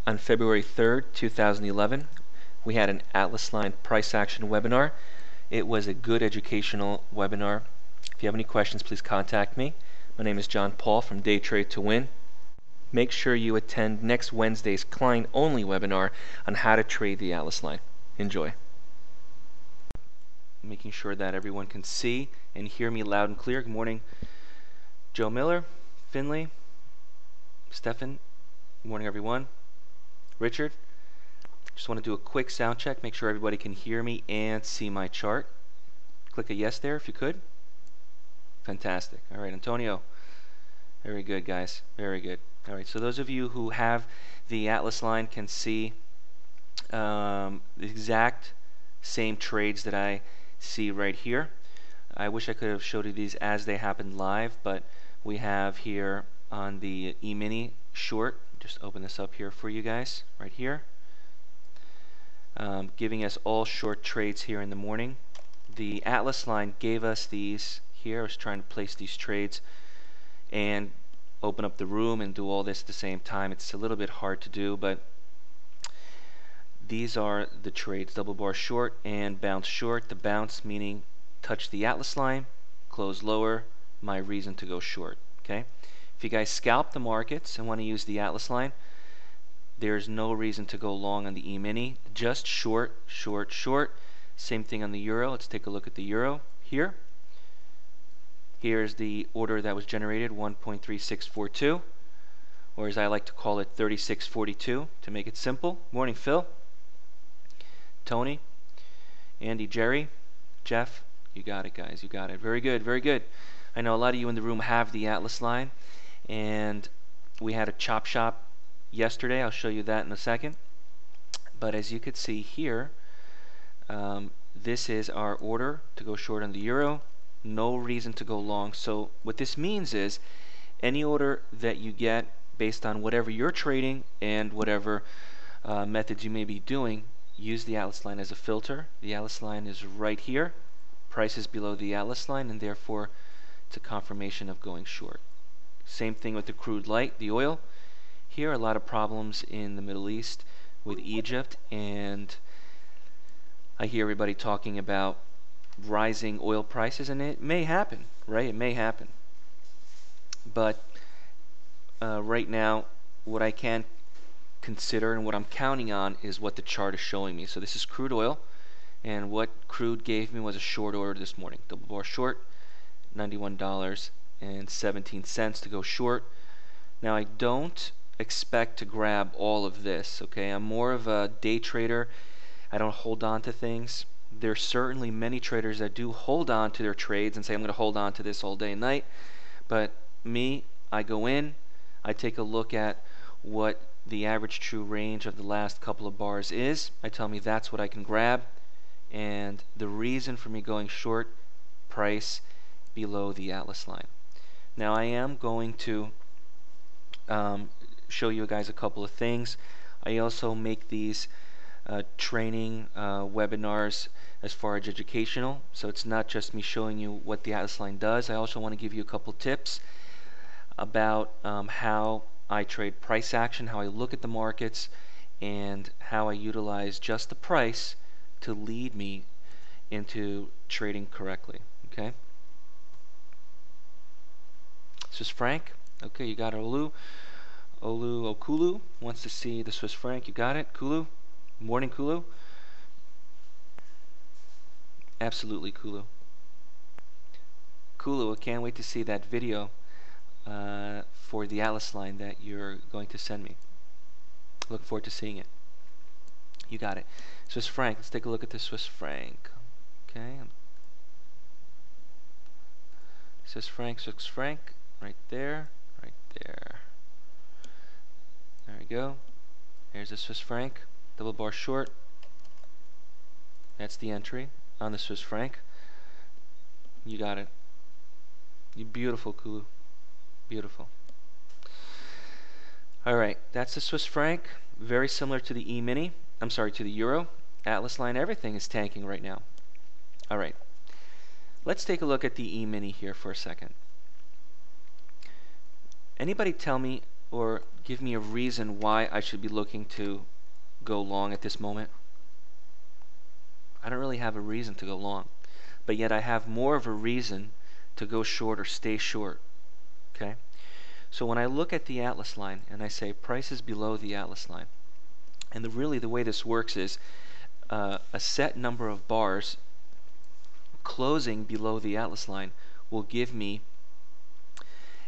On February 3rd, 2011, we had an Atlas Line price action webinar. It was a good educational webinar. If you have any questions, please contact me. My name is John Paul from DayTradeToWin. Make sure you attend next Wednesday's client-only webinar on how to trade the Atlas Line. Enjoy. Making sure that everyone can see and hear me loud and clear. Good morning, Joe Miller, Finley, Stefan. Good morning, everyone. Richard, just want to do a quick sound check, make sure everybody can hear me and see my chart. Click a yes there if you could. Fantastic. All right, Antonio. Very good, guys. Very good. All right, so those of you who have the Atlas Line can see the exact same trades that I see right here. I wish I could have showed you these as they happened live, but we have here on the E-mini short, just open this up here for you guys right here, giving us all short trades here in the morning. The Atlas Line gave us these here. I was trying to place these trades and open up the room and do all this at the same time. It's a little bit hard to do, but these are the trades: double bar short and bounce short. The bounce meaning touch the Atlas Line, close lower, my reason to go short. Okay, if you guys scalp the markets and want to use the Atlas Line, there's no reason to go long on the E-mini, just short, short, short. Same thing on the euro. Let's take a look at the euro here. Here's the order that was generated, 1.3642, or as I like to call it, 3642 to make it simple. Morning, Phil, Tony, Andy, Jerry, Jeff. You got it, guys. You got it. Very good, very good. I know a lot of you in the room have the Atlas Line, and we had a chop shop yesterday. I'll show you that in a second. But as you could see here, this is our order to go short on the euro. No reason to go long. So what this means is any order that you get based on whatever you're trading and whatever methods you may be doing, use the Atlas Line as a filter. The Atlas Line is right here. Price is below the Atlas Line, and therefore it's a confirmation of going short. Same thing with the crude light, the oil. Here, a lot of problems in the Middle East with Egypt, and I hear everybody talking about rising oil prices, and it may happen, right? It may happen. But right now, what I can consider and what I'm counting on is what the chart is showing me. So this is crude oil, and what crude gave me was a short order this morning. Double bar short, $91.17 to go short. Now I don't expect to grab all of this, okay? I'm more of a day trader. I don't hold on to things. There's certainly many traders that do hold on to their trades and say, I'm going to hold on to this all day and night. But me, I go in, I take a look at what the average true range of the last couple of bars is. I tell me that's what I can grab. And the reason for me going short, price below the Atlas Line. Now I am going to show you guys a couple of things. I also make these training webinars as far as educational, so it's not just me showing you what the Atlas Line does. I also want to give you a couple tips about how I trade price action, how I look at the markets, and how I utilize just the price to lead me into trading correctly. Okay, this is Frank. Okay, you got Olu Okulu wants to see the Swiss franc. You got it, Kulu. Morning, Kulu. Absolutely, Kulu. Kulu, I can't wait to see that video for the Atlas Line that you're going to send me. Look forward to seeing it. You got it. Swiss franc. Let's take a look at the Swiss franc. Okay. Swiss franc, right there, right there. There we go. There's the Swiss franc. Double bar short. That's the entry on the Swiss franc. You got it. You beautiful, Kulu. Beautiful. Alright, that's the Swiss franc. Very similar to the E-mini. I'm sorry, to the euro. Atlas Line, everything is tanking right now. Alright. Let's take a look at the E-mini here for a second. Anybody tell me or give me a reason why I should be looking to go long at this moment? I don't really have a reason to go long, but yet I have more of a reason to go short or stay short. Okay? So when I look at the Atlas line and I say price is below the Atlas line, and really the way this works is a set number of bars closing below the Atlas line will give me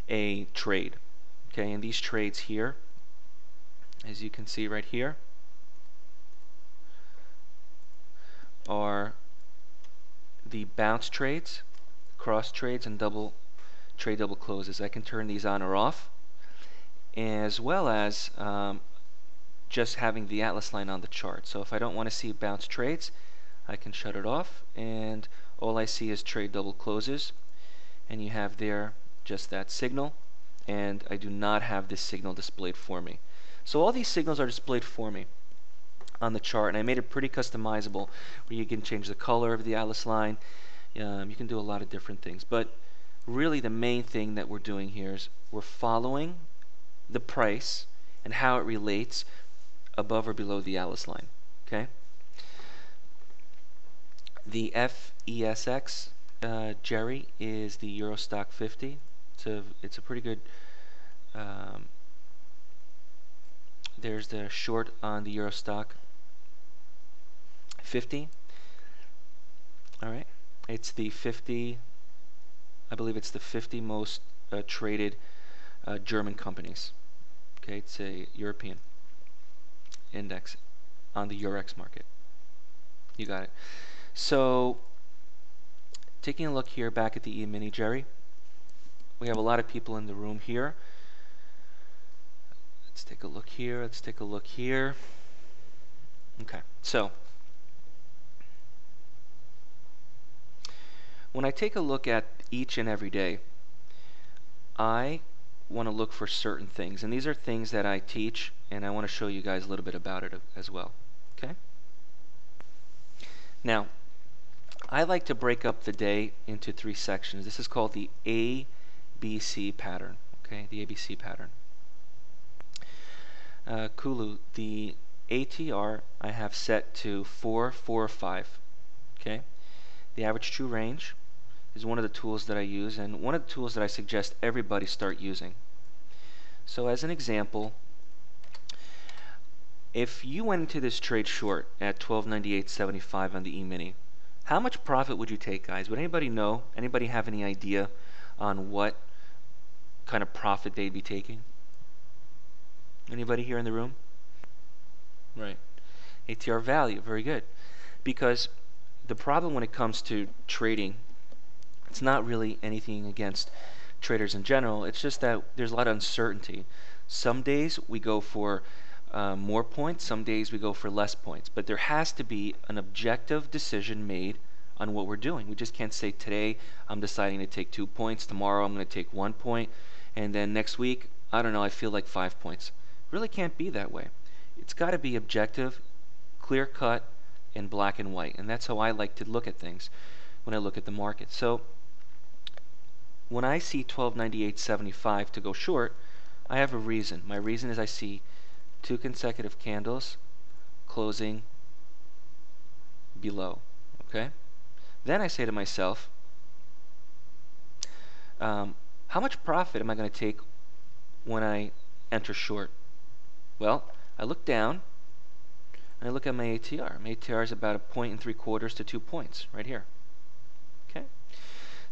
a trade. Okay, and these trades here, as you can see right here, are the bounce trades, cross trades, and double closes. I can turn these on or off, as well as just having the Atlas line on the chart. So if I don't want to see bounce trades, I can shut it off, and all I see is trade double closes, and you have there just that signal, and I do not have this signal displayed for me. So all these signals are displayed for me on the chart, and I made it pretty customizable where you can change the color of the Atlas line. You can do a lot of different things, but really the main thing that we're doing here is we're following the price and how it relates above or below the Atlas line. Okay. The FESX, Jerry, is the Euro Stock 50. It's a pretty good. There's the short on the Euro Stock 50. All right, it's the 50. I believe it's the 50 most traded German companies. Okay, it's a European index on the Eurex market. You got it. So, taking a look here back at the E-mini, Jerry, we have a lot of people in the room here. Let's take a look here. Let's take a look here. Okay, so when I take a look at each and every day, I want to look for certain things, and these are things that I teach, and I want to show you guys a little bit about it as well. Okay. Now, I like to break up the day into 3 sections. This is called the ABC pattern. Okay, the ABC pattern. Kulu, the ATR I have set to 4, 4, 5. Okay, the average true range is one of the tools that I use, and one of the tools that I suggest everybody start using. So as an example, if you went into this trade short at 1298.75 on the E-mini, how much profit would you take, guys? Would anybody know? Anybody have any idea on what kind of profit they'd be taking? Anybody here in the room? Right. ATR value, very good. Because the problem when it comes to trading, it's not really anything against traders in general. It's just that there's a lot of uncertainty. Some days we go for more points, some days we go for less points. But there has to be an objective decision made on what we're doing. We just can't say today I'm deciding to take 2 points, tomorrow I'm going to take 1 point, and then next week, I don't know, I feel like 5 points. Really can't be that way. It's got to be objective, clear cut, and black and white. And that's how I like to look at things when I look at the market. So when I see 1298.75 to go short, I have a reason. My reason is I see 2 consecutive candles closing below. Okay? Then I say to myself, how much profit am I going to take when I enter short? Well, I look down and I look at my ATR. My ATR is about 1.75 to 2 points right here. Okay?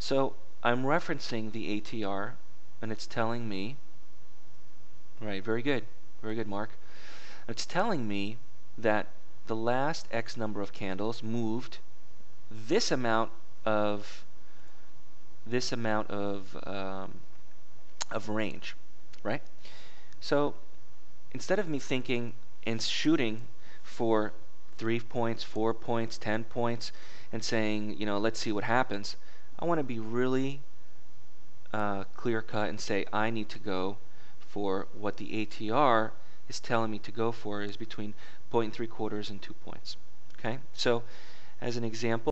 So I'm referencing the ATR and it's telling me, right, very good, Mark. It's telling me that the last X number of candles moved this amount of range, right? So instead of me thinking and shooting for 3 points, 4 points, 10 points, and saying, you know, let's see what happens, I want to be really clear cut and say I need to go for what the ATR is telling me to go for is between 0.75 and 2 points. Okay, so as an example,